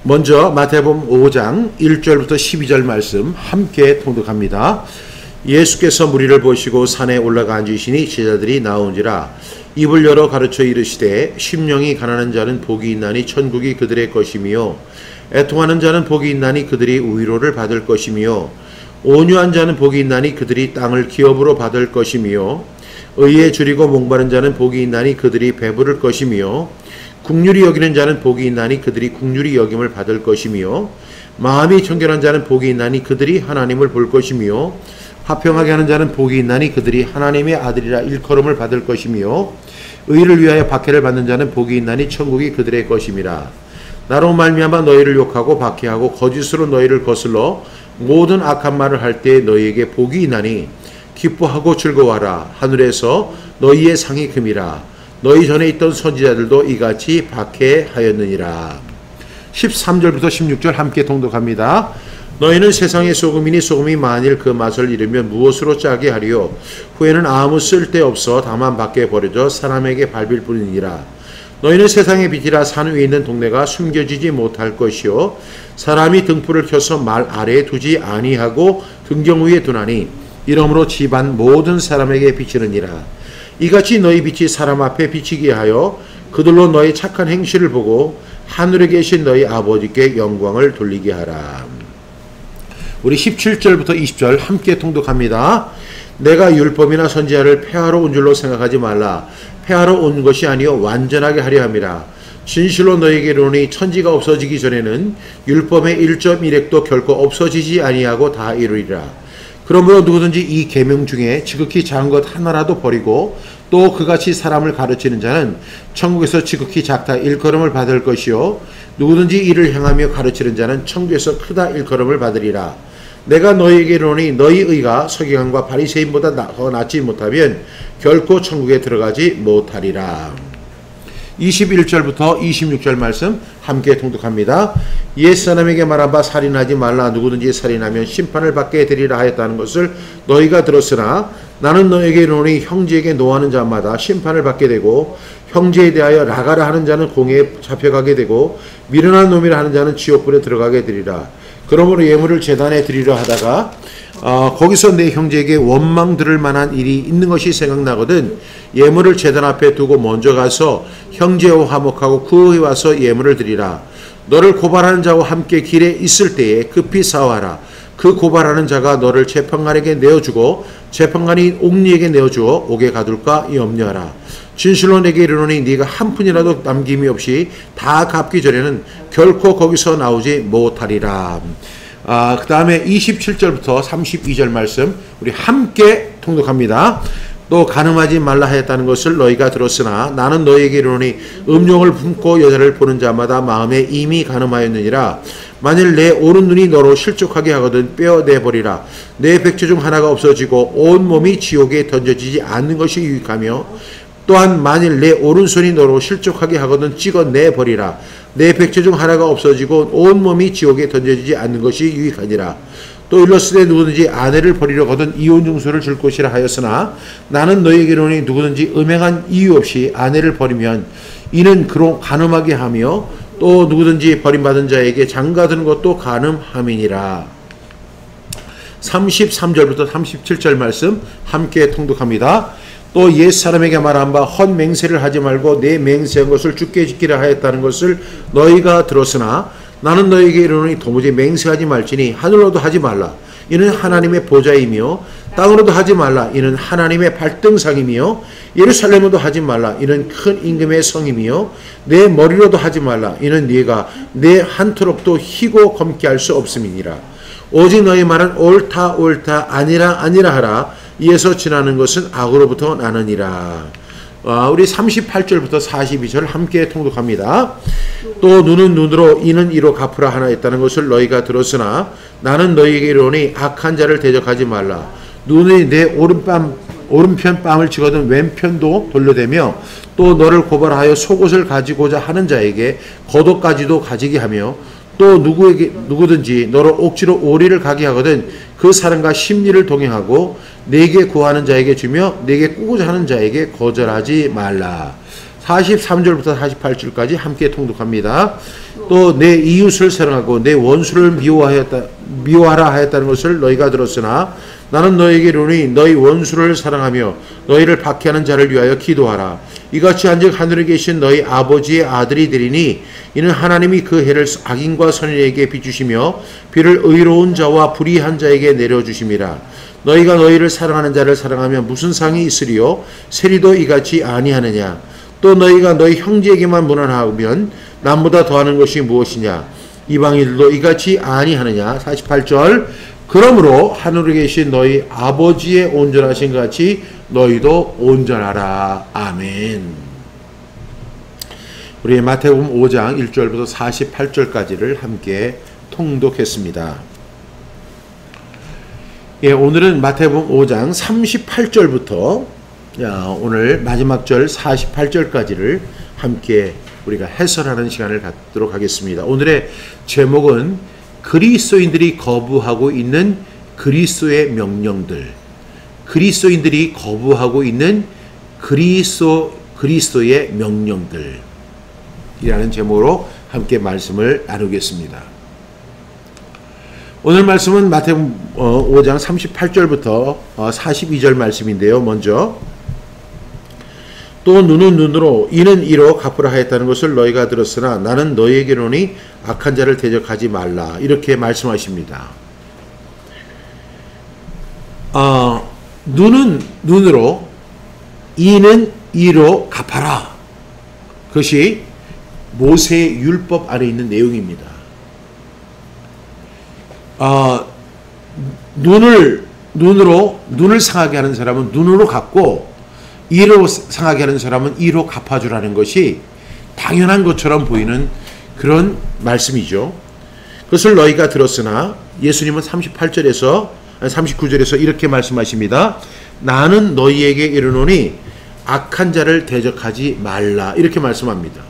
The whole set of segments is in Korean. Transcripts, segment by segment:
먼저 마태복음 5장 1절부터 12절 말씀 함께 통독합니다. 예수께서 무리를 보시고 산에 올라가 앉으시니 제자들이 나온지라. 입을 열어 가르쳐 이르시되 심령이 가난한 자는 복이 있나니 천국이 그들의 것이며 애통하는 자는 복이 있나니 그들이 위로를 받을 것이며 온유한 자는 복이 있나니 그들이 땅을 기업으로 받을 것이며 의에 줄이고 목마른 자는 복이 있나니 그들이 배부를 것이며 긍휼히 여기는 자는 복이 있나니 그들이 긍휼히 여김을 받을 것이며 마음이 청결한 자는 복이 있나니 그들이 하나님을 볼 것이며 화평하게 하는 자는 복이 있나니 그들이 하나님의 아들이라 일컬음을 받을 것이며 의를 위하여 박해를 받는 자는 복이 있나니 천국이 그들의 것임이라. 나로 말미암아 너희를 욕하고 박해하고 거짓으로 너희를 거슬러 모든 악한 말을 할 때 너희에게 복이 있나니 기뻐하고 즐거워하라. 하늘에서 너희의 상이 금이라. 너희 전에 있던 선지자들도 이같이 박해하였느니라. 13절부터 16절 함께 통독합니다. 너희는 세상의 소금이니 소금이 만일 그 맛을 잃으면 무엇으로 짜게 하리요. 후에는 아무 쓸데없어 다만 밖에 버려져 사람에게 밟힐 뿐이니라. 너희는 세상의 빛이라. 산 위에 있는 동네가 숨겨지지 못할 것이요 사람이 등불을 켜서 말 아래에 두지 아니하고 등경 위에 두나니 이러므로 집안 모든 사람에게 비치느니라. 이같이 너희 빛이 사람 앞에 비치게 하여 그들로 너희 착한 행실을 보고 하늘에 계신 너희 아버지께 영광을 돌리게 하라. 우리 17절부터 20절 함께 통독합니다. 내가 율법이나 선지자를 폐하러 온 줄로 생각하지 말라. 폐하러 온 것이 아니요 완전하게 하려 함이라. 진실로 너희에게 이르노니 천지가 없어지기 전에는 율법의 1.1획도 결코 없어지지 아니하고 다 이루리라. 그러므로 누구든지 이 계명 중에 지극히 작은 것 하나라도 버리고 또 그같이 사람을 가르치는 자는 천국에서 지극히 작다 일컬음을 받을 것이요 누구든지 이를 행하며 가르치는 자는 천국에서 크다 일컬음을 받으리라. 내가 너희에게 이르노니 너희 의가 서기관과 바리새인보다 더 낫지 못하면 결코 천국에 들어가지 못하리라. 21절부터 26절 말씀 함께 통독합니다. 옛사람에게 말한 바 살인하지 말라. 누구든지 살인하면 심판을 받게 되리라 하였다는 것을 너희가 들었으나 나는 너에게 이르노니 형제에게 노하는 자마다 심판을 받게 되고 형제에 대하여 나가라 하는 자는 공회에 잡혀가게 되고 미련한 놈이라 하는 자는 지옥불에 들어가게 되리라. 그러므로 예물을 제단에 드리려 하다가 거기서 내 형제에게 원망 들을 만한 일이 있는 것이 생각나거든 예물을 제단 앞에 두고 먼저 가서 형제와 화목하고 그 후에 와서 예물을 드리라. 너를 고발하는 자와 함께 길에 있을 때에 급히 싸워하라. 그 고발하는 자가 너를 재판관에게 내어주고 재판관이 옥리에게 내어주어 옥에 가둘까 염려하라. 진실로 내게 이르노니 네가 한 푼이라도 남김이 없이 다 갚기 전에는 결코 거기서 나오지 못하리라. 그 다음에 27절부터 32절 말씀 우리 함께 통독합니다. 또 간음하지 말라 하였다는 것을 너희가 들었으나 나는 너희에게 이르노니 음욕을 품고 여자를 보는 자마다 마음에 이미 간음하였느니라. 만일 내 오른 눈이 너로 실족하게 하거든 떼어내버리라. 내 백체 중 하나가 없어지고 온 몸이 지옥에 던져지지 않는 것이 유익하며 또한 만일 내 오른손이 너로 실족하게 하거든 찍어내버리라. 내 백체 중 하나가 없어지고 온 몸이 지옥에 던져지지 않는 것이 유익하니라. 또 일러스되 누구든지 아내를 버리려거든 이혼 증서를 줄 것이라 하였으나 나는 너희에게 이르노니 누구든지 음행한 이유 없이 아내를 버리면 이는 그로 간음하게 하며 또 누구든지 버림받은 자에게 장가드는 것도 간음함이니라. 33절부터 37절 말씀 함께 통독합니다. 또 옛사람에게 말한 바 헛맹세를 하지 말고 내 맹세한 것을 주께 지키라 하였다는 것을 너희가 들었으나 나는 너희에게 이르노니 도무지 맹세하지 말지니 하늘로도 하지 말라. 이는 하나님의 보좌이며 땅으로도 하지 말라. 이는 하나님의 발등상이며 예루살렘으로도 하지 말라. 이는 큰 임금의 성이며 내 머리로도 하지 말라. 이는 네가 내 한토록도 희고 검게 할 수 없음이니라. 오직 너희 말은 옳다 옳다 아니라 아니라 하라. 이에서 지나는 것은 악으로부터 나느니라. 우리 38절부터 42절 함께 통독합니다. 또 눈은 눈으로 이는 이로 갚으라 하나 있다는 것을 너희가 들었으나 나는 너희에게 이르노니 악한 자를 대적하지 말라. 눈이 내 오른편 뺨을 치거든 왼편도 돌려대며 또 너를 고발하여 속옷을 가지고자 하는 자에게 겉옷까지도 가지게 하며 또 누구든지 너를 억지로 오리를 가게 하거든 그 사람과 심리를 동행하고 내게 구하는 자에게 주며 내게 꾸고자 하는 자에게 거절하지 말라. 43절부터 48절까지 함께 통독합니다. 또 내 이웃을 사랑하고 내 원수를 미워하라 하였다는 것을 너희가 들었으나 나는 너희에게 이르노니 너희 원수를 사랑하며 너희를 박해하는 자를 위하여 기도하라. 이같이 한즉 하늘에 계신 너희 아버지의 아들이 되리니 이는 하나님이 그 해를 악인과 선인에게 비추시며 비를 의로운 자와 불의한 자에게 내려주심이라. 너희가 너희를 사랑하는 자를 사랑하면 무슨 상이 있으리요? 세리도 이같이 아니하느냐? 또 너희가 너희 형제에게만 무난하면 남보다 더하는 것이 무엇이냐? 이방인들도 이같이 아니하느냐? 48절 그러므로 하늘에 계신 너희 아버지의 온전하신 같이 너희도 온전하라. 아멘. 우리 마태복음 5장 1절부터 48절까지를 함께 통독했습니다. 예, 오늘은 마태복음 5장 38절부터 오늘 마지막 절 48절까지를 함께 우리가 해설하는 시간을 갖도록 하겠습니다. 오늘의 제목은 그리스도인들이 거부하고 있는 그리스도의 명령들, 그리스도인들이 거부하고 있는 그리스도의 명령들 이라는 제목으로 함께 말씀을 나누겠습니다. 오늘 말씀은 마태복음 5장 38절부터 42절 말씀인데요. 먼저 또 눈은 눈으로 이는 이로 갚으라 하였다는 것을 너희가 들었으나 나는 너희에게 이르노니 악한 자를 대적하지 말라. 이렇게 말씀하십니다. 눈은 눈으로 이는 이로 갚아라. 그것이 모세의 율법 아래 있는 내용입니다. 눈을 상하게 하는 사람은 눈으로 갚고 이로 상하게 하는 사람은 이로 갚아주라는 것이 당연한 것처럼 보이는 그런 말씀이죠. 그것을 너희가 들었으나 예수님은 39절에서 이렇게 말씀하십니다. 나는 너희에게 이르노니 악한 자를 대적하지 말라. 이렇게 말씀합니다.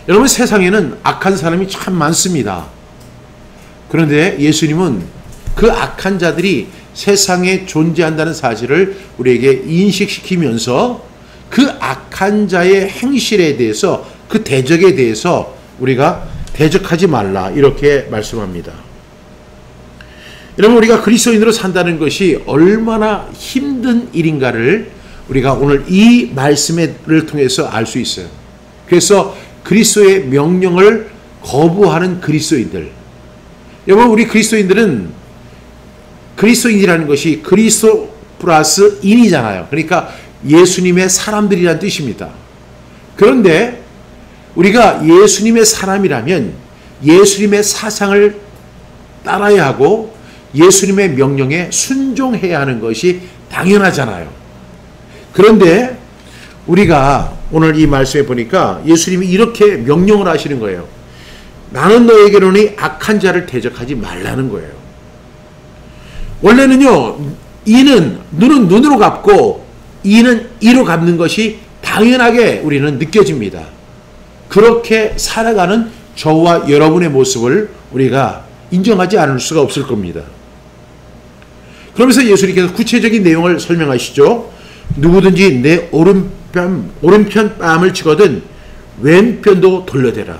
여러분, 세상에는 악한 사람이 참 많습니다. 그런데 예수님은 그 악한 자들이 세상에 존재한다는 사실을 우리에게 인식시키면서 그 악한 자의 행실에 대해서, 그 대적에 대해서 우리가 대적하지 말라 이렇게 말씀합니다. 여러분, 우리가 그리스도인으로 산다는 것이 얼마나 힘든 일인가를 우리가 오늘 이 말씀을 통해서 알 수 있어요. 그래서 그리스도의 명령을 거부하는 그리스도인들, 여러분, 우리 그리스도인들은 그리스도인이라는 것이 그리스도 플러스 인이잖아요. 그러니까 예수님의 사람들이란 뜻입니다. 그런데 우리가 예수님의 사람이라면 예수님의 사상을 따라야 하고 예수님의 명령에 순종해야 하는 것이 당연하잖아요. 그런데 우리가 오늘 이 말씀에 보니까 예수님이 이렇게 명령을 하시는 거예요. 나는 너에게로니 악한 자를 대적하지 말라는 거예요. 원래는요, 눈은 눈으로 갚고 이는 이로 갚는 것이 당연하게 우리는 느껴집니다. 그렇게 살아가는 저와 여러분의 모습을 우리가 인정하지 않을 수가 없을 겁니다. 그러면서 예수님께서 구체적인 내용을 설명하시죠. 누구든지 내 오른편 뺨을 치거든 왼편도 돌려대라.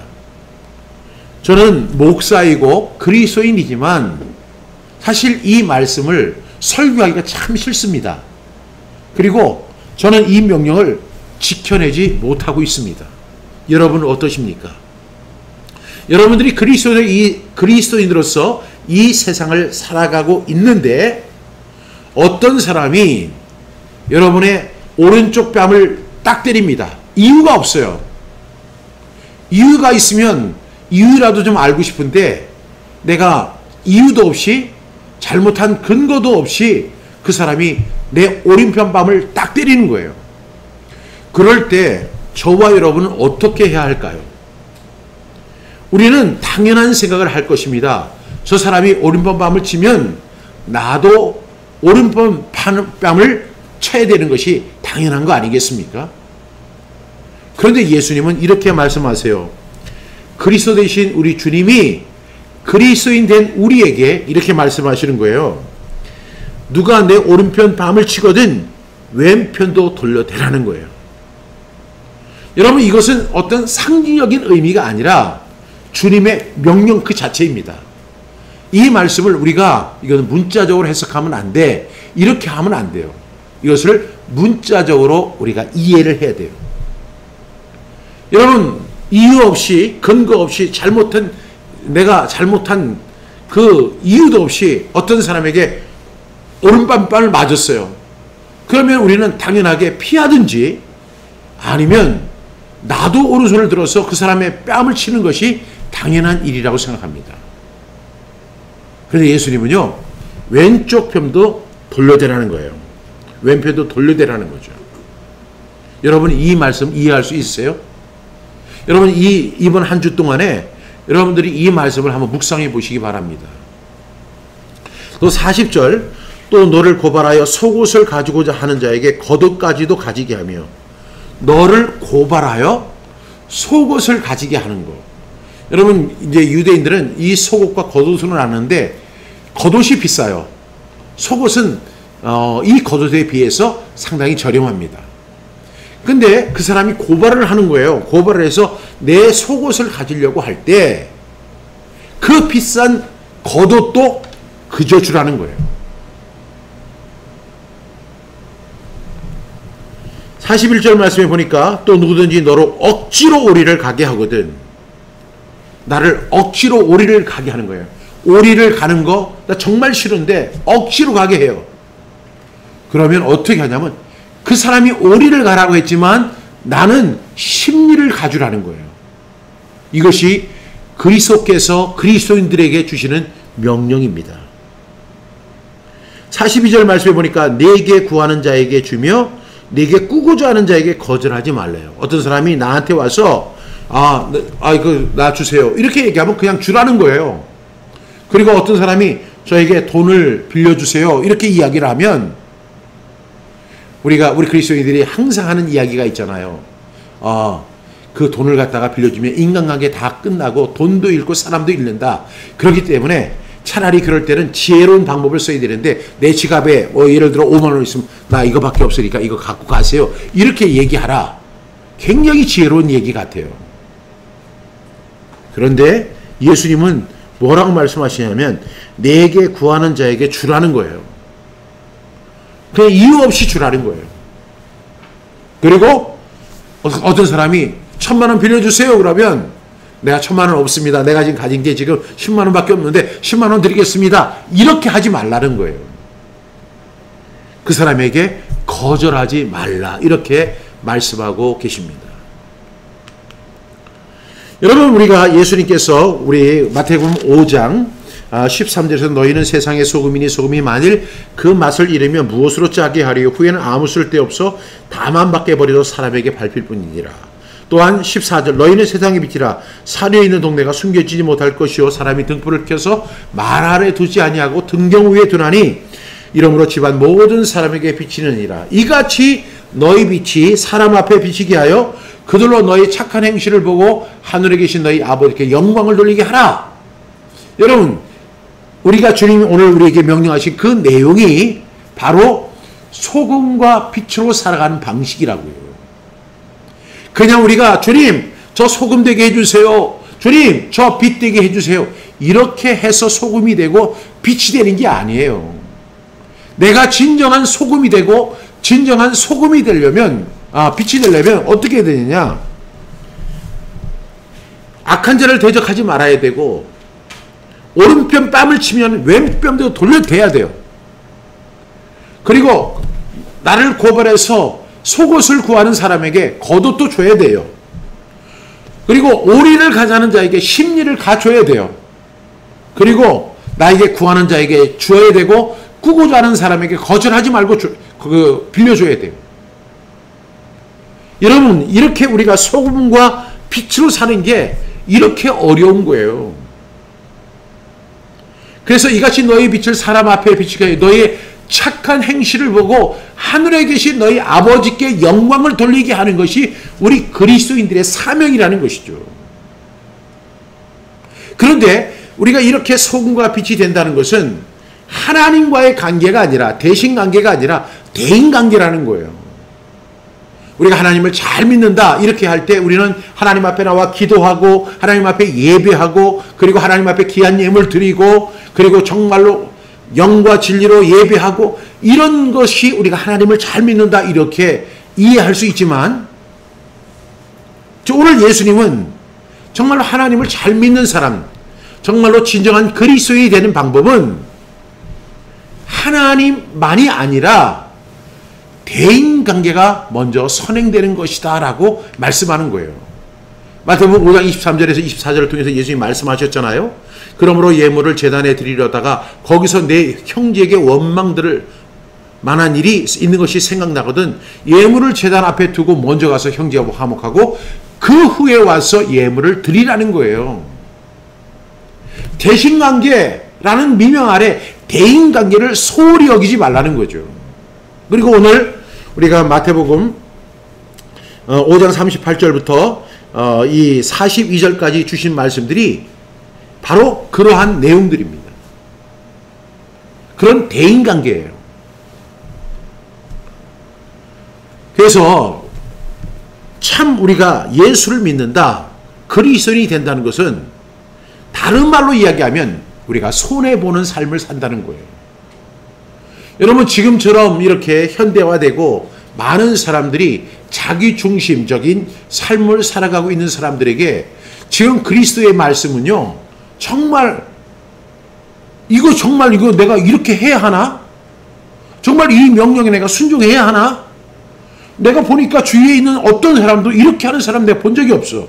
저는 목사이고 그리스도인이지만 사실 이 말씀을 설교하기가 참 싫습니다. 그리고 저는 이 명령을 지켜내지 못하고 있습니다. 여러분은 어떠십니까? 여러분들이 그리스도인으로서 이 세상을 살아가고 있는데 어떤 사람이 여러분의 오른쪽 뺨을 딱 때립니다. 이유가 없어요. 이유가 있으면 이유라도 좀 알고 싶은데 내가 이유도 없이 잘못한 근거도 없이 그 사람이 내 오른편 뺨을 딱 때리는 거예요. 그럴 때 저와 여러분은 어떻게 해야 할까요? 우리는 당연한 생각을 할 것입니다. 저 사람이 오른편 뺨을 치면 나도 오른편 뺨을 쳐야 되는 것이 당연한 거 아니겠습니까? 그런데 예수님은 이렇게 말씀하세요. 그리스도 되신 우리 주님이 그리스도인 된 우리에게 이렇게 말씀하시는 거예요. 누가 내 오른편 뺨을 치거든 왼편도 돌려대라는 거예요. 여러분, 이것은 어떤 상징적인 의미가 아니라 주님의 명령 그 자체입니다. 이 말씀을 우리가 이것은 문자적으로 해석하면 안 돼. 이렇게 하면 안 돼요. 이것을 문자적으로 우리가 이해를 해야 돼요. 여러분, 이유 없이, 근거 없이 내가 잘못한 그 이유도 없이 어떤 사람에게 오른밤을 맞았어요. 그러면 우리는 당연하게 피하든지 아니면 나도 오른손을 들어서 그 사람의 뺨을 치는 것이 당연한 일이라고 생각합니다. 그런데 예수님은요, 왼쪽 편도 돌려대라는 거예요. 왼편도 돌려대라는 거죠. 여러분, 이 말씀 이해할 수 있으세요? 여러분, 이번 한 주 동안에 여러분들이 이 말씀을 한번 묵상해 보시기 바랍니다. 또 40절, 또 너를 고발하여 속옷을 가지고자 하는 자에게 겉옷까지도 가지게 하며, 너를 고발하여 속옷을 가지게 하는 거. 여러분, 이제 유대인들은 이 속옷과 겉옷을 아는데 겉옷이 비싸요. 속옷은 이 겉옷에 비해서 상당히 저렴합니다. 근데 그 사람이 고발을 하는 거예요. 고발을 해서 내 속옷을 가지려고 할 때 그 비싼 겉옷도 그저 주라는 거예요. 41절 말씀에 보니까 또 누구든지 너로 억지로 오리를 가게 하거든. 나를 억지로 오리를 가게 하는 거예요. 오리를 가는 거 나 정말 싫은데 억지로 가게 해요. 그러면 어떻게 하냐면 그 사람이 오리를 가라고 했지만 나는 심리를 가주라는 거예요. 이것이 그리스도께서 그리스도인들에게 주시는 명령입니다. 42절 말씀에 보니까 내게 구하는 자에게 주며 내게 꾸고자 하는 자에게 거절하지 말래요. 어떤 사람이 나한테 와서 나 주세요. 이렇게 얘기하면 그냥 주라는 거예요. 그리고 어떤 사람이 저에게 돈을 빌려주세요. 이렇게 이야기를 하면 우리 그리스도인들이 항상 하는 이야기가 있잖아요. 그 돈을 갖다가 빌려주면 인간관계 다 끝나고 돈도 잃고 사람도 잃는다. 그렇기 때문에 차라리 그럴 때는 지혜로운 방법을 써야 되는데 내 지갑에 예를 들어 5만 원 있으면 나 이거밖에 없으니까 이거 갖고 가세요. 이렇게 얘기하라. 굉장히 지혜로운 얘기 같아요. 그런데 예수님은 뭐라고 말씀하시냐면 내게 구하는 자에게 주라는 거예요. 그냥 이유 없이 주라는 거예요. 그리고 어떤 사람이 1,000만 원 빌려주세요. 그러면 내가 1,000만 원 없습니다. 내가 지금 가진 게 지금 10만 원밖에 없는데 10만 원 드리겠습니다. 이렇게 하지 말라는 거예요. 그 사람에게 거절하지 말라. 이렇게 말씀하고 계십니다. 여러분, 우리가 예수님께서 우리 마태복음 5장 13절에서 너희는 세상의 소금이니 소금이 만일 그 맛을 잃으면 무엇으로 짜게 하리요 후에는 아무 쓸데없어 다만 밖에 버려도 사람에게 밟힐 뿐이니라. 또한 14절 너희는 세상의 빛이라 산에 있는 동네가 숨겨지지 못할 것이요 사람이 등불을 켜서 말 아래 두지 아니하고 등경 위에 두나니 이러므로 집안 모든 사람에게 비치느니라. 이같이 너희 빛이 사람 앞에 비치게 하여 그들로 너희 착한 행실을 보고 하늘에 계신 너희 아버지께 영광을 돌리게 하라. 여러분, 우리가 주님이 오늘 우리에게 명령하신 그 내용이 바로 소금과 빛으로 살아가는 방식이라고요. 그냥 우리가 주님 저 소금 되게 해주세요. 주님 저 빛 되게 해주세요. 이렇게 해서 소금이 되고 빛이 되는 게 아니에요. 내가 진정한 소금이 되고 진정한 소금이 되려면 빛이 되려면 어떻게 해야 되느냐. 악한 자를 대적하지 말아야 되고 오른편 뺨을 치면 왼편도 돌려대야 돼요. 그리고 나를 고발해서 속옷을 구하는 사람에게 겉옷도 줘야 돼요. 그리고 오리를 가자는 자에게 심리를 가줘야 돼요. 그리고 나에게 구하는 자에게 주어야 되고 꾸고자 하는 사람에게 거절하지 말고 빌려줘야 돼요. 여러분, 이렇게 우리가 소금과 빛으로 사는 게 이렇게 어려운 거예요. 그래서 이같이 너희 빛을 사람 앞에 비치게 하여 너희의 착한 행실을 보고 하늘에 계신 너희 아버지께 영광을 돌리게 하는 것이 우리 그리스도인들의 사명이라는 것이죠. 그런데 우리가 이렇게 소금과 빛이 된다는 것은 하나님과의 관계가 아니라 대신 관계가 아니라 대인 관계라는 거예요. 우리가 하나님을 잘 믿는다 이렇게 할 때 우리는 하나님 앞에 나와 기도하고 하나님 앞에 예배하고 그리고 하나님 앞에 귀한 예물 드리고 그리고 정말로 영과 진리로 예배하고 이런 것이 우리가 하나님을 잘 믿는다 이렇게 이해할 수 있지만 오늘 예수님은 정말로 하나님을 잘 믿는 사람, 정말로 진정한 그리스도인이 되는 방법은 하나님만이 아니라 대인관계가 먼저 선행되는 것이다 라고 말씀하는 거예요. 마태복음 5장 23절에서 24절을 통해서 예수님이 말씀하셨잖아요. 그러므로 예물을 제단에 드리려다가 거기서 내 형제에게 원망들을 만한 일이 있는 것이 생각나거든 예물을 제단 앞에 두고 먼저 가서 형제와 화목하고 그 후에 와서 예물을 드리라는 거예요. 대신관계라는 미명 아래 대인관계를 소홀히 여기지 말라는 거죠. 그리고 오늘 우리가 마태복음 5장 38절부터 이 42절까지 주신 말씀들이 바로 그러한 내용들입니다. 그런 대인관계예요. 그래서 참 우리가 예수를 믿는다, 그리스도인이 된다는 것은 다른 말로 이야기하면 우리가 손해보는 삶을 산다는 거예요. 여러분 지금처럼 이렇게 현대화되고 많은 사람들이 자기중심적인 삶을 살아가고 있는 사람들에게 지금 그리스도의 말씀은요, 정말 이거 내가 이렇게 해야 하나? 정말 이 명령에 내가 순종해야 하나? 내가 보니까 주위에 있는 어떤 사람도 이렇게 하는 사람 내가 본 적이 없어.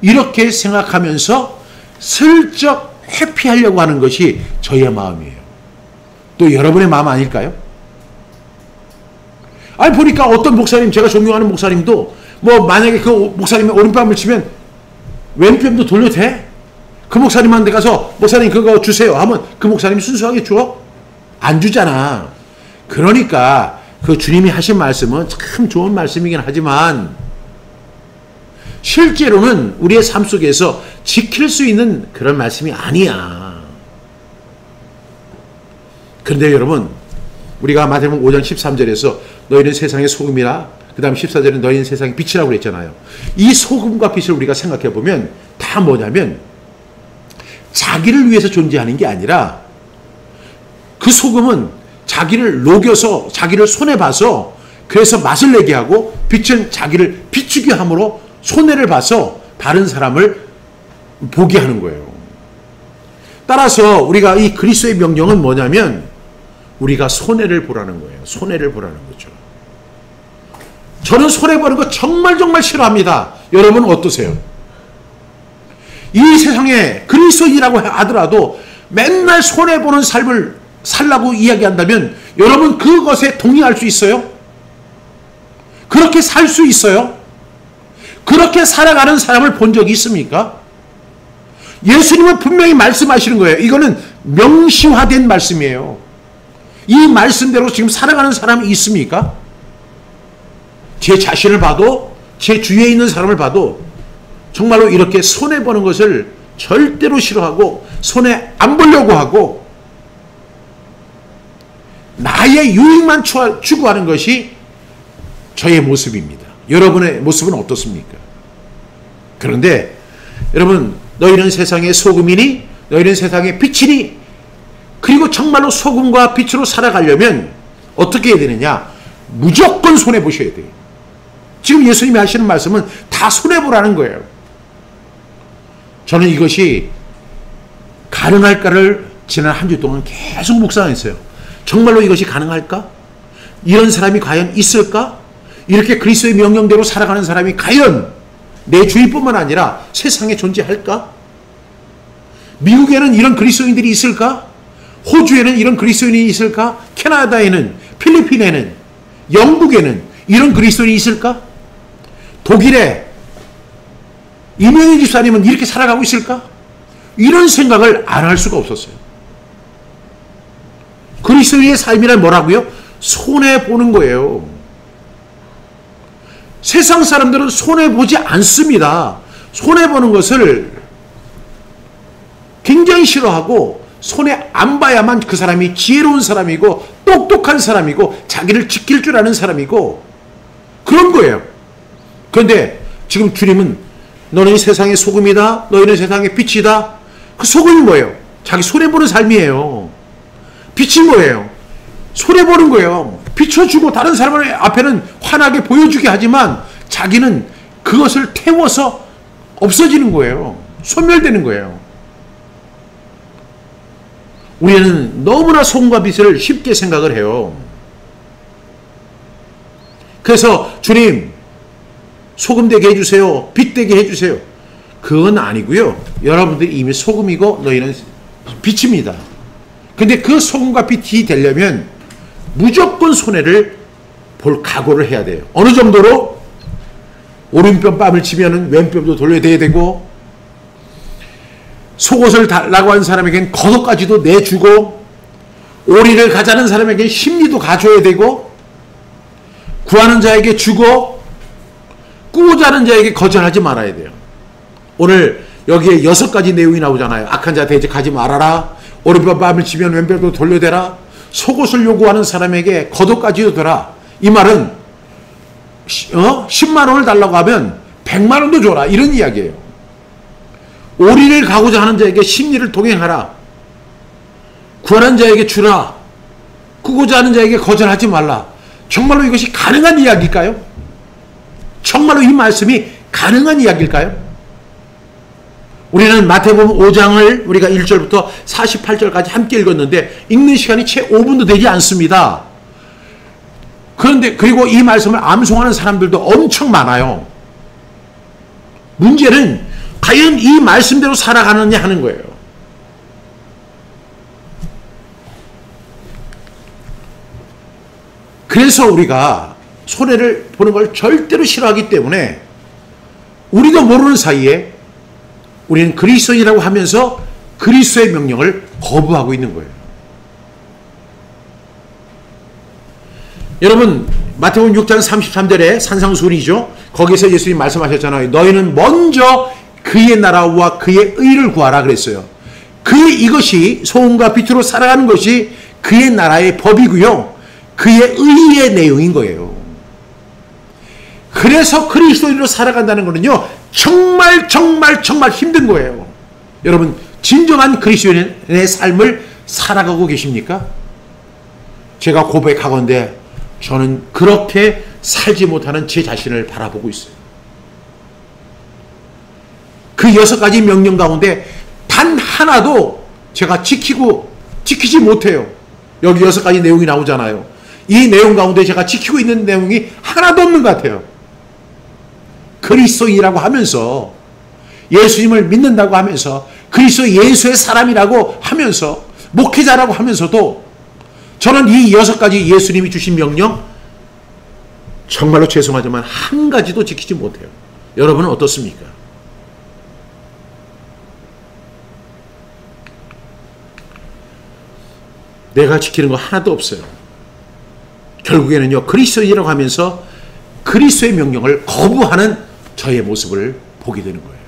이렇게 생각하면서 슬쩍 회피하려고 하는 것이 저의 마음이에요. 또 여러분의 마음 아닐까요? 아니 보니까 어떤 목사님, 제가 존경하는 목사님도 뭐 만약에 그 목사님이 오른뺨을 치면 왼뺨도 돌려도 돼? 그 목사님한테 가서 목사님 그거 주세요 하면 그 목사님이 순수하게 줘? 안 주잖아. 그러니까 그 주님이 하신 말씀은 참 좋은 말씀이긴 하지만 실제로는 우리의 삶 속에서 지킬 수 있는 그런 말씀이 아니야. 그런데 여러분 우리가 마태복음 5장 13절에서 너희는 세상의 소금이라 그 다음 14절에 너희는 세상의 빛이라고 그랬잖아요. 이 소금과 빛을 우리가 생각해 보면 다 뭐냐면 자기를 위해서 존재하는 게 아니라 그 소금은 자기를 녹여서 자기를 손해봐서 그래서 맛을 내게 하고 빛은 자기를 비추게 함으로 손해를 봐서 다른 사람을 보게 하는 거예요. 따라서 우리가 이 그리스도의 명령은 뭐냐면 우리가 손해를 보라는 거예요. 손해를 보라는 거죠. 저는 손해보는 거 정말 싫어합니다. 여러분은 어떠세요? 이 세상에 그리스도인이라고 하더라도 맨날 손해보는 삶을 살라고 이야기한다면 여러분 그것에 동의할 수 있어요? 그렇게 살 수 있어요? 그렇게 살아가는 사람을 본 적이 있습니까? 예수님은 분명히 말씀하시는 거예요. 이거는 명시화된 말씀이에요. 이 말씀대로 지금 살아가는 사람이 있습니까? 제 자신을 봐도 제 주위에 있는 사람을 봐도 정말로 이렇게 손해보는 것을 절대로 싫어하고 손해 안 보려고 하고 나의 유익만 추구하는 것이 저의 모습입니다. 여러분의 모습은 어떻습니까? 그런데 여러분 너희는 세상의 소금이니 너희는 세상의 빛이니 그리고 정말로 소금과 빛으로 살아가려면 어떻게 해야 되느냐? 무조건 손해보셔야 돼요. 지금 예수님이 하시는 말씀은 다 손해보라는 거예요. 저는 이것이 가능할까를 지난 한 주 동안 계속 묵상했어요. 정말로 이것이 가능할까? 이런 사람이 과연 있을까? 이렇게 그리스도의 명령대로 살아가는 사람이 과연 내 주위뿐만 아니라 세상에 존재할까? 미국에는 이런 그리스도인들이 있을까? 호주에는 이런 그리스도인이 있을까? 캐나다에는, 필리핀에는, 영국에는 이런 그리스도인이 있을까? 독일에 이명희 집사님은 이렇게 살아가고 있을까? 이런 생각을 안 할 수가 없었어요. 그리스도인의 삶이란 뭐라고요? 손해보는 거예요. 세상 사람들은 손해보지 않습니다. 손해보는 것을 굉장히 싫어하고 손해 안 봐야만 그 사람이 지혜로운 사람이고 똑똑한 사람이고 자기를 지킬 줄 아는 사람이고 그런 거예요. 그런데 지금 주님은 너는 이 세상의 소금이다. 너희는 세상의 빛이다. 그 소금이 뭐예요? 자기 손해보는 삶이에요. 빛이 뭐예요? 손해보는 거예요. 비춰주고 다른 사람의 앞에는 환하게 보여주게 하지만 자기는 그것을 태워서 없어지는 거예요. 소멸되는 거예요. 우리는 너무나 소금과 빛을 쉽게 생각을 해요. 그래서 주님 소금 되게 해주세요. 빛 되게 해주세요. 그건 아니고요. 여러분들이 이미 소금이고 너희는 빛입니다. 근데 그 소금과 빛이 되려면 무조건 손해를 볼 각오를 해야 돼요. 어느 정도로? 오른뼘 뺨을 치면 왼뼘도 돌려야 되고, 속옷을 달라고 한 사람에겐 겉옷까지도 내주고, 오리를 가자는 사람에겐 심리도 가줘야 되고, 구하는 자에게 주고 꾸고자 하는 자에게 거절하지 말아야 돼요. 오늘 여기에 6가지 내용이 나오잖아요. 악한 자 대적하지 말아라. 오른뼘 뺨을 치면 왼뼘도 돌려대라. 속옷을 요구하는 사람에게 겉옷까지도 줘라. 이 말은 10만 원을 달라고 하면 100만 원도 줘라. 이런 이야기예요. 오리를 가고자 하는 자에게 심리를 동행하라. 구하는 자에게 주라. 꾸고자 하는 자에게 거절하지 말라. 정말로 이것이 가능한 이야기일까요? 정말로 이 말씀이 가능한 이야기일까요? 우리는 마태복음 5장을 우리가 1절부터 48절까지 함께 읽었는데 읽는 시간이 채 5분도 되지 않습니다. 그런데 그리고 이 말씀을 암송하는 사람들도 엄청 많아요. 문제는 과연 이 말씀대로 살아가느냐 하는 거예요. 그래서 우리가 손해를 보는 걸 절대로 싫어하기 때문에 우리도 모르는 사이에 우리는 그리스도인이라고 하면서 그리스도의 명령을 거부하고 있는 거예요. 여러분 마태복음 6장 33절에 산상수훈이죠. 거기서 예수님 말씀하셨잖아요. 너희는 먼저 그의 나라와 그의 의를 구하라 그랬어요. 이것이 소금과 빛으로 살아가는 것이 그의 나라의 법이고요. 그의 의의 내용인 거예요. 그래서 그리스도인으로 살아간다는 것은요. 정말 힘든 거예요. 여러분 진정한 그리스도인의 삶을 살아가고 계십니까? 제가 고백하건대 저는 그렇게 살지 못하는 제 자신을 바라보고 있어요. 그 6가지 명령 가운데 단 하나도 제가 지키지 못해요. 여기 6가지 내용이 나오잖아요. 이 내용 가운데 제가 지키고 있는 내용이 하나도 없는 것 같아요. 그리스도인이라고 하면서 예수님을 믿는다고 하면서 그리스도 예수의 사람이라고 하면서 목회자라고 하면서도 저는 이 6가지 예수님이 주신 명령 정말로 죄송하지만 한 가지도 지키지 못해요. 여러분은 어떻습니까? 내가 지키는 거 하나도 없어요. 결국에는요 그리스도인이라고 하면서 그리스도의 명령을 거부하는 저의 모습을 보게 되는 거예요.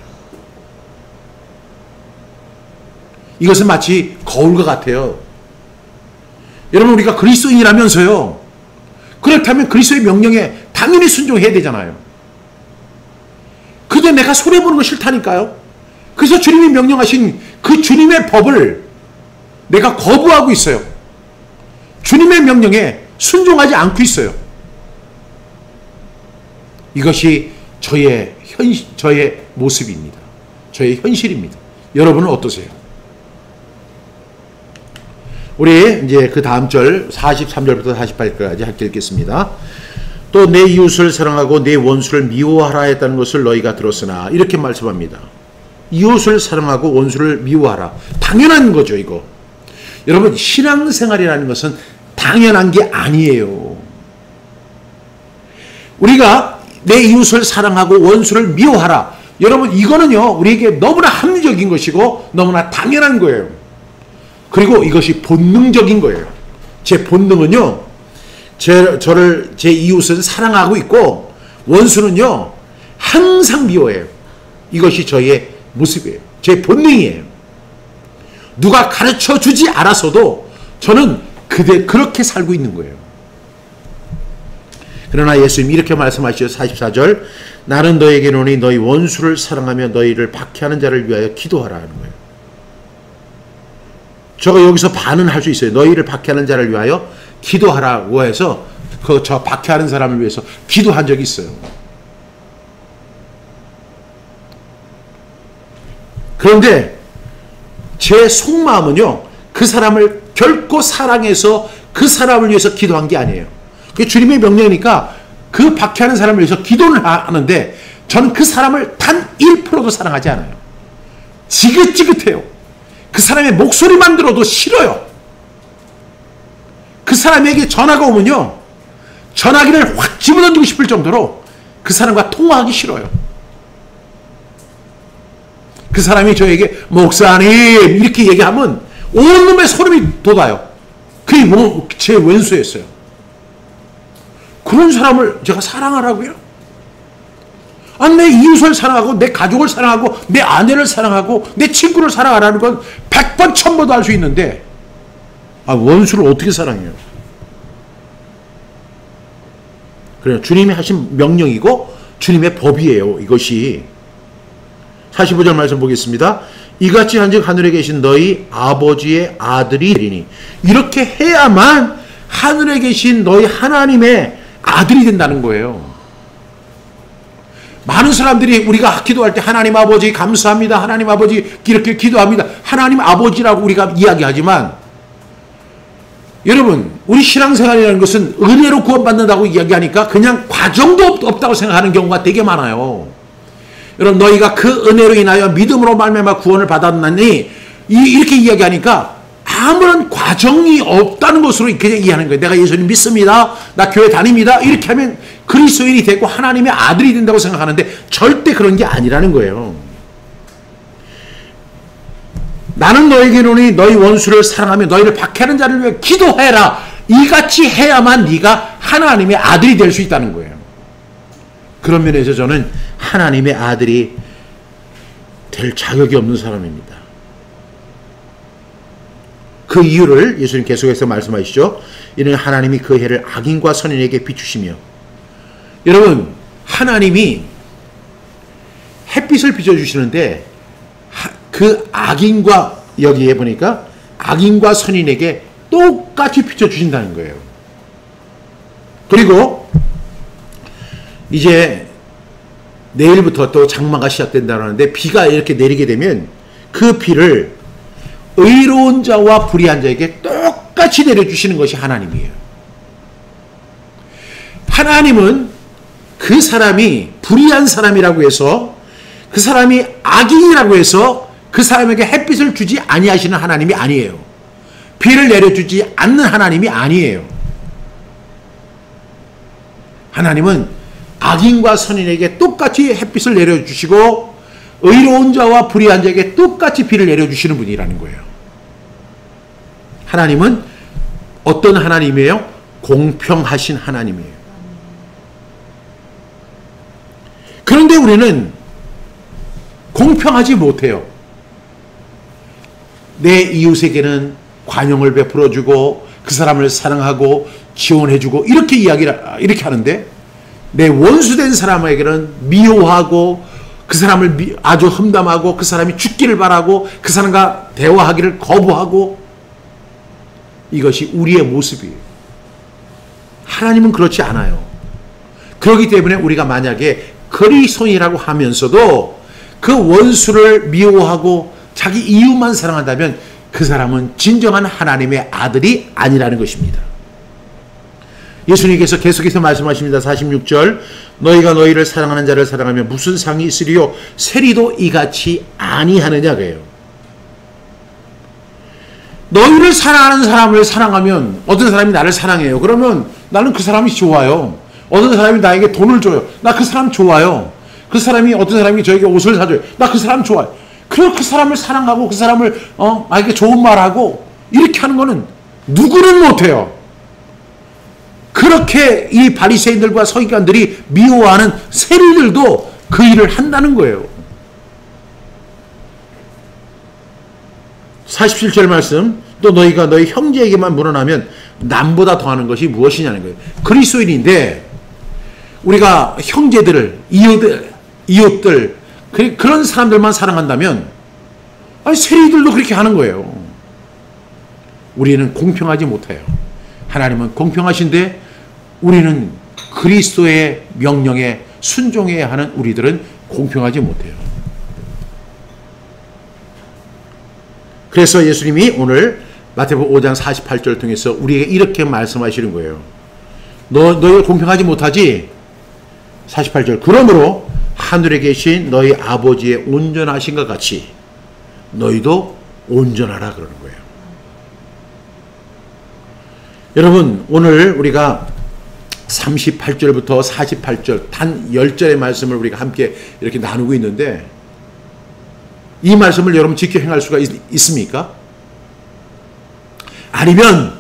이것은 마치 거울과 같아요. 여러분 우리가 그리스도인이라면서요. 그렇다면 그리스도의 명령에 당연히 순종해야 되잖아요. 근데 내가 손해보는 거 싫다니까요. 그래서 주님이 명령하신 그 주님의 법을 내가 거부하고 있어요. 주님의 명령에 순종하지 않고 있어요. 이것이 저의 모습입니다. 저의 현실입니다. 여러분은 어떠세요? 우리 이제 그 다음 절 43절부터 48절까지 함께 읽겠습니다. 또 내 이웃을 사랑하고 내 원수를 미워하라 했다는 것을 너희가 들었으나 이렇게 말씀합니다. 이웃을 사랑하고 원수를 미워하라. 당연한 거죠, 이거. 여러분 신앙생활이라는 것은 당연한 게 아니에요. 우리가 내 이웃을 사랑하고 원수를 미워하라. 여러분 이거는요 우리에게 너무나 합리적인 것이고 너무나 당연한 거예요. 그리고 이것이 본능적인 거예요. 제 본능은요 제 이웃은 사랑하고 있고 원수는요 항상 미워해요. 이것이 저의 모습이에요. 제 본능이에요. 누가 가르쳐 주지 않았어도 저는 그렇게 살고 있는 거예요. 그러나 예수님이 이렇게 말씀하시죠. 44절 나는 너에게 이르노니 너희 원수를 사랑하며 너희를 박해하는 자를 위하여 기도하라 하는 거예요. 저가 여기서 반은 할 수 있어요. 너희를 박해하는 자를 위하여 기도하라고 해서 저 박해하는 사람을 위해서 기도한 적이 있어요. 그런데 제 속마음은요, 그 사람을 결코 사랑해서 그 사람을 위해서 기도한 게 아니에요. 그게 주님의 명령이니까 그 박해하는 사람을 위해서 기도를 하는데 저는 그 사람을 단 1%도 사랑하지 않아요. 지긋지긋해요. 그 사람의 목소리만 들어도 싫어요. 그 사람에게 전화가 오면요, 전화기를 확 집어던지고 싶을 정도로 그 사람과 통화하기 싫어요. 그 사람이 저에게 목사님 이렇게 얘기하면 온몸에 소름이 돋아요. 그게 뭐 제 왼수였어요. 그런 사람을 제가 사랑하라고요? 아, 내 이웃을 사랑하고 내 가족을 사랑하고 내 아내를 사랑하고 내 친구를 사랑하라는 건 100번 1000번도 할 수 있는데 원수를 어떻게 사랑해요? 그래요. 주님이 하신 명령이고 주님의 법이에요. 이것이. 45절 말씀 보겠습니다. 이같이 한즉 하늘에 계신 너희 아버지의 아들이 되리니. 이렇게 해야만 하늘에 계신 너희 하나님의 아들이 된다는 거예요. 많은 사람들이 우리가 기도할 때 하나님 아버지 감사합니다. 하나님 아버지 이렇게 기도합니다. 하나님 아버지라고 우리가 이야기하지만 여러분, 우리 신앙생활이라는 것은 은혜로 구원받는다고 이야기하니까 그냥 과정도 없다고 생각하는 경우가 되게 많아요. 여러분, 너희가 그 은혜로 인하여 믿음으로 말미암아 구원을 받았나니 이렇게 이야기하니까 아무런 과정이 없다는 것으로 그냥 이해하는 거예요. 내가 예수님 믿습니다. 나 교회 다닙니다. 이렇게 하면 그리스도인이 되고 하나님의 아들이 된다고 생각하는데 절대 그런 게 아니라는 거예요. 나는 너에게 이르노니 너희 원수를 사랑하며 너희를 박해하는 자를 위해 기도해라. 이같이 해야만 네가 하나님의 아들이 될 수 있다는 거예요. 그런 면에서 저는 하나님의 아들이 될 자격이 없는 사람입니다. 그 이유를 예수님 계속해서 말씀하시죠. 이는 하나님이 그 해를 악인과 선인에게 비추시며. 여러분, 하나님이 햇빛을 비춰주시는데 그 악인과, 여기에 보니까 악인과 선인에게 똑같이 비춰주신다는 거예요. 그리고 이제 내일부터 또 장마가 시작된다고 하는데 비가 이렇게 내리게 되면 그 비를 의로운 자와 불의한 자에게 똑같이 내려주시는 것이 하나님이에요. 하나님은 그 사람이 불의한 사람이라고 해서, 그 사람이 악인이라고 해서 그 사람에게 햇빛을 주지 아니하시는 하나님이 아니에요. 비를 내려주지 않는 하나님이 아니에요. 하나님은 악인과 선인에게 똑같이 햇빛을 내려주시고 의로운 자와 불의한 자에게 똑같이 비를 내려주시는 분이라는 거예요. 하나님은 어떤 하나님이에요? 공평하신 하나님이에요. 그런데 우리는 공평하지 못해요. 내 이웃에게는 관용을 베풀어주고 그 사람을 사랑하고 지원해주고 이렇게 하는데 내 원수된 사람에게는 미워하고 그 사람을 아주 험담하고 그 사람이 죽기를 바라고 그 사람과 대화하기를 거부하고, 이것이 우리의 모습이에요. 하나님은 그렇지 않아요. 그렇기 때문에 우리가 만약에 그리스도인이라고 하면서도 그 원수를 미워하고 자기 이웃만 사랑한다면 그 사람은 진정한 하나님의 아들이 아니라는 것입니다. 예수님께서 계속해서 말씀하십니다. 46절 너희가 너희를 사랑하는 자를 사랑하면 무슨 상이 있으리요? 세리도 이같이 아니하느냐 그래요. 너희를 사랑하는 사람을 사랑하면 어떤 사람이 나를 사랑해요. 그러면 나는 그 사람이 좋아요. 어떤 사람이 나에게 돈을 줘요. 나 그 사람 좋아요. 그 사람이 어떤 사람이 저에게 옷을 사줘요. 나 그 사람 좋아요. 그 사람을 사랑하고 그 사람을 나에게 좋은 말하고 이렇게 하는 거는 누구는 못해요. 그렇게 이 바리새인들과 서기관들이 미워하는 세리들도 그 일을 한다는 거예요. 47절 말씀, 또 너희가 너희 형제에게만 물어나면 남보다 더하는 것이 무엇이냐는 거예요. 그리스도인인데 우리가 형제들을, 이웃들, 그런 사람들만 사랑한다면, 아니, 세리들도 그렇게 하는 거예요. 우리는 공평하지 못해요. 하나님은 공평하신데, 우리는 그리스도의 명령에 순종해야 하는 우리들은 공평하지 못해요. 그래서 예수님이 오늘 마태복음 5장 48절을 통해서 우리에게 이렇게 말씀하시는 거예요. 너희 공평하지 못하지? 48절. 그러므로 하늘에 계신 너희 아버지의 온전하신 것 같이 너희도 온전하라 그러는 거예요. 여러분, 오늘 우리가 38절부터 48절 단 10절의 말씀을 우리가 함께 이렇게 나누고 있는데, 이 말씀을 여러분 지켜 행할 수가 있습니까? 아니면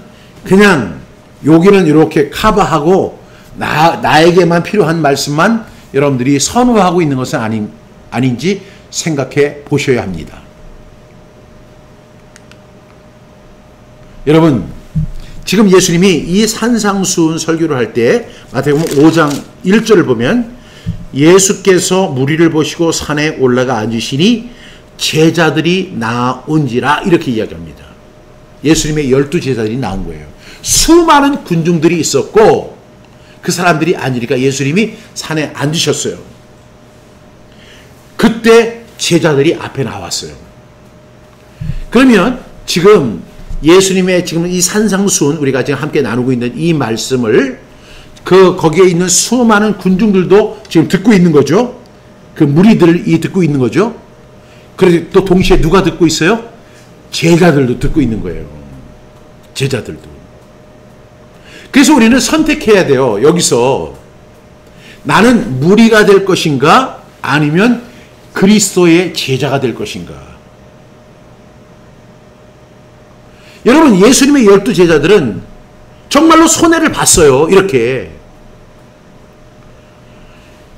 그냥 여기는 이렇게 커버하고 나에게만 필요한 말씀만 여러분들이 선호하고 있는 것은 아닌지 생각해 보셔야 합니다. 여러분, 지금 예수님이 이 산상수훈 설교를 할 때 마태복음 5장 1절을 보면 예수께서 무리를 보시고 산에 올라가 앉으시니 제자들이 나온지라 이렇게 이야기합니다. 예수님의 12제자들이 나온 거예요. 수많은 군중들이 있었고 그 사람들이 앉으니까 예수님이 산에 앉으셨어요. 그때 제자들이 앞에 나왔어요. 그러면 지금 예수님의 지금 이 산상수훈, 우리가 지금 함께 나누고 있는 이 말씀을 거기에 있는 수많은 군중들도 지금 듣고 있는 거죠. 그 무리들이 듣고 있는 거죠. 그래서 또 동시에 누가 듣고 있어요? 제자들도 듣고 있는 거예요. 제자들도. 그래서 우리는 선택해야 돼요. 여기서 나는 무리가 될 것인가 아니면 그리스도의 제자가 될 것인가. 여러분, 예수님의 12제자들은 정말로 손해를 봤어요. 이렇게.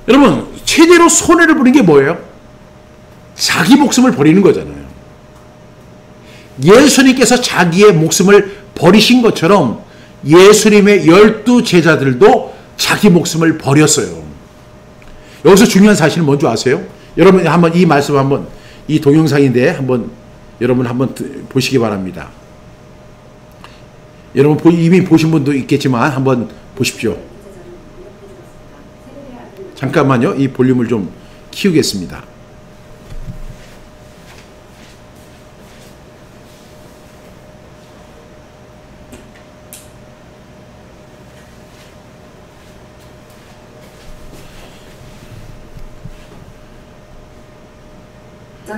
여러분, 최대로 손해를 보는 게 뭐예요? 자기 목숨을 버리는 거잖아요. 예수님께서 자기의 목숨을 버리신 것처럼 예수님의 12제자들도 자기 목숨을 버렸어요. 여기서 중요한 사실은 뭔지 아세요? 여러분 한번 이 말씀 한번, 이 동영상인데 한번 여러분 한번 보시기 바랍니다. 여러분 이미 보신 분도 있겠지만 한번 보십시오. 잠깐만요. 이 볼륨을 좀 키우겠습니다.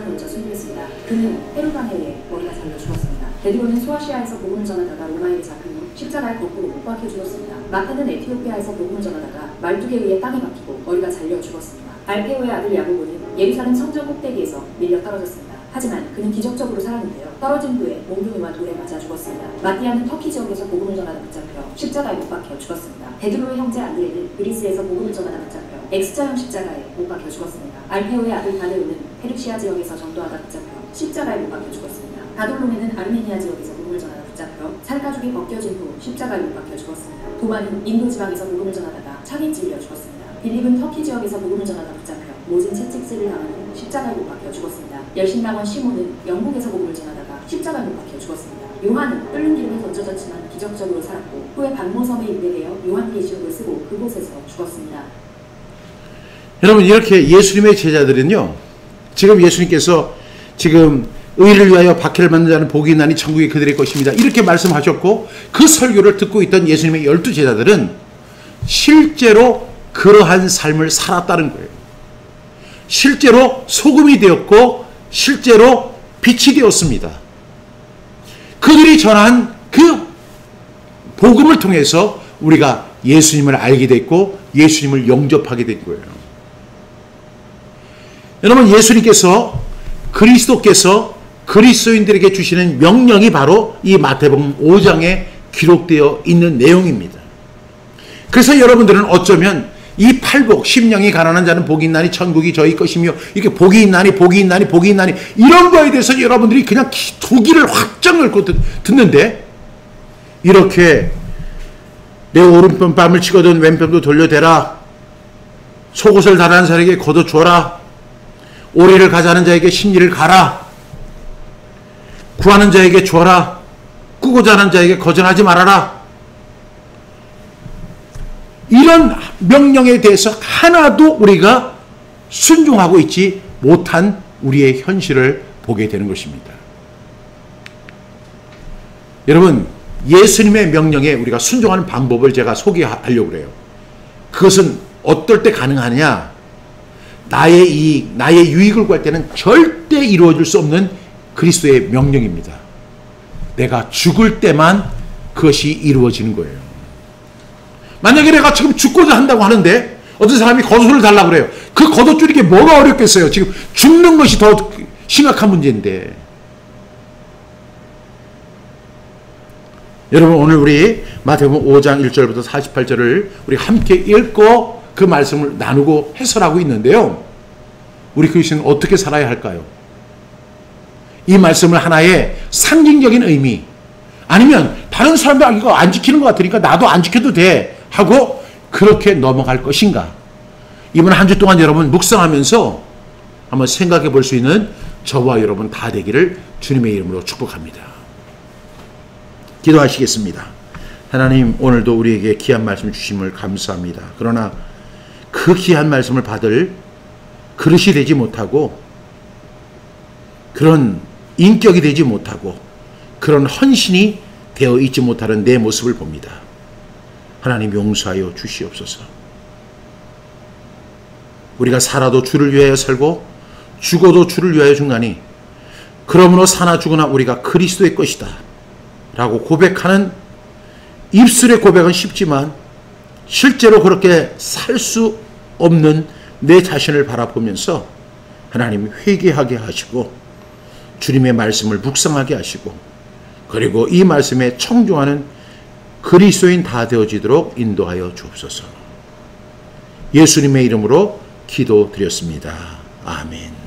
먼저 순교했습니다. 그는 헤로당에 머리가 잘려 죽었습니다. 베드로는 소아시아에서 복음을 전하다가 로마에 잡힌 후 십자가에 거꾸로 못 박혀 죽었습니다. 마태는 에티오피아에서 복음을 전하다가 말뚝에 의해 땅에 박히고 머리가 잘려 죽었습니다. 알페오의 아들 야고보는 예루살렘 성전 꼭대기에서 밀려 떨어졌습니다. 하지만 그는 기적적으로 살았는데요. 떨어진 후에 몽둥이와 돌에 맞아 죽었습니다. 마띠아는 터키 지역에서 복음을 전하다 붙잡혀 십자가에 못 박혀 죽었습니다. 베드로의 형제 안드레는 그리스에서 복음을 전하다 붙잡혀 X자형 십자가에 못 박혀 죽었습니다. 알페오의 아들 바데오는 페르시아 지역에서 전도하다 붙잡혀 십자가에 못 박혀 죽었습니다. 바돌로메는 아르메니아 지역에서 복음을 전하다 붙잡혀 살가죽이 벗겨진 후 십자가에 못 박혀 죽었습니다. 도마는 인도 지방에서 복음을 전하다가 창에 찔려 죽었습니다. 빌립은 터키 지역에서 복음을 전하다 붙잡혀 모진 채찍질을 당한 후 십자가에 못 박혀 죽었습니다. 열심당원 시몬은 영국에서 복음을 전하다가 십자가에 못 박혀 죽었습니다. 요한은 끓는 기름에 던져졌지만 기적적으로 살았고 후에 반모섬에 유배되어 요한계시록을 쓰고 그곳에서 죽었습니다. 여러분, 이렇게 예수님의 제자들은요, 지금 예수님께서 지금 의를 위하여 박해를 받는 자는 복이 있나니 천국이 그들의 것입니다. 이렇게 말씀하셨고 그 설교를 듣고 있던 예수님의 12제자들은 실제로 그러한 삶을 살았다는 거예요. 실제로 소금이 되었고 실제로 빛이 되었습니다. 그들이 전한 그 복음을 통해서 우리가 예수님을 알게 됐고 예수님을 영접하게 된 거예요. 여러분, 예수님께서, 그리스도께서 그리스도인들에게 주시는 명령이 바로 이 마태복음 5장에 기록되어 있는 내용입니다. 그래서 여러분들은 어쩌면 이 팔복, 심령이 가난한 자는 복이 있나니 천국이 저희 것이며, 이렇게 복이 있나니 복이 있나니 복이 있나니 이런 거에 대해서 여러분들이 그냥 두 귀를 확정 열고 듣는데, 이렇게 내 오른뺨을 치거든 왼뺨도 돌려대라, 속옷을 달라는 자에게 겉옷 주어라. 오리를 가자는 자에게 심리를 가라. 구하는 자에게 주어라. 꾸고자 하는 자에게 거절하지 말아라. 이런 명령에 대해서 하나도 우리가 순종하고 있지 못한 우리의 현실을 보게 되는 것입니다. 여러분, 예수님의 명령에 우리가 순종하는 방법을 제가 소개하려고 그래요. 그것은 어떨 때 가능하냐? 나의 이익, 나의 유익을 구할 때는 절대 이루어질 수 없는 그리스도의 명령입니다. 내가 죽을 때만 그것이 이루어지는 거예요. 만약에 내가 지금 죽고자 한다고 하는데 어떤 사람이 겉옷을 달라고 그래요. 그 겉옷 주는 게 뭐가 어렵겠어요. 지금 죽는 것이 더 심각한 문제인데. 여러분, 오늘 우리 마태복음 5장 1절부터 48절을 우리 함께 읽고 그 말씀을 나누고 해설하고 있는데요. 우리 그리스도인은 어떻게 살아야 할까요? 이 말씀을 하나의 상징적인 의미, 아니면 다른 사람들 이거 안 지키는 것 같으니까 나도 안 지켜도 돼 하고 그렇게 넘어갈 것인가? 이번 한 주 동안 여러분 묵상하면서 한번 생각해 볼 수 있는 저와 여러분 다 되기를 주님의 이름으로 축복합니다. 기도하시겠습니다. 하나님, 오늘도 우리에게 귀한 말씀 주심을 감사합니다. 그러나 그 귀한 말씀을 받을 그릇이 되지 못하고, 그런 인격이 되지 못하고, 그런 헌신이 되어 있지 못하는 내 모습을 봅니다. 하나님, 용서하여 주시옵소서. 우리가 살아도 주를 위하여 살고 죽어도 주를 위하여 죽나니 그러므로 사나 죽으나 우리가 그리스도의 것이다 라고 고백하는 입술의 고백은 쉽지만 실제로 그렇게 살 수 없는 내 자신을 바라보면서 하나님 회개하게 하시고 주님의 말씀을 묵상하게 하시고 그리고 이 말씀에 청종하는 그리스도인 다 되어지도록 인도하여 주옵소서. 예수님의 이름으로 기도드렸습니다. 아멘.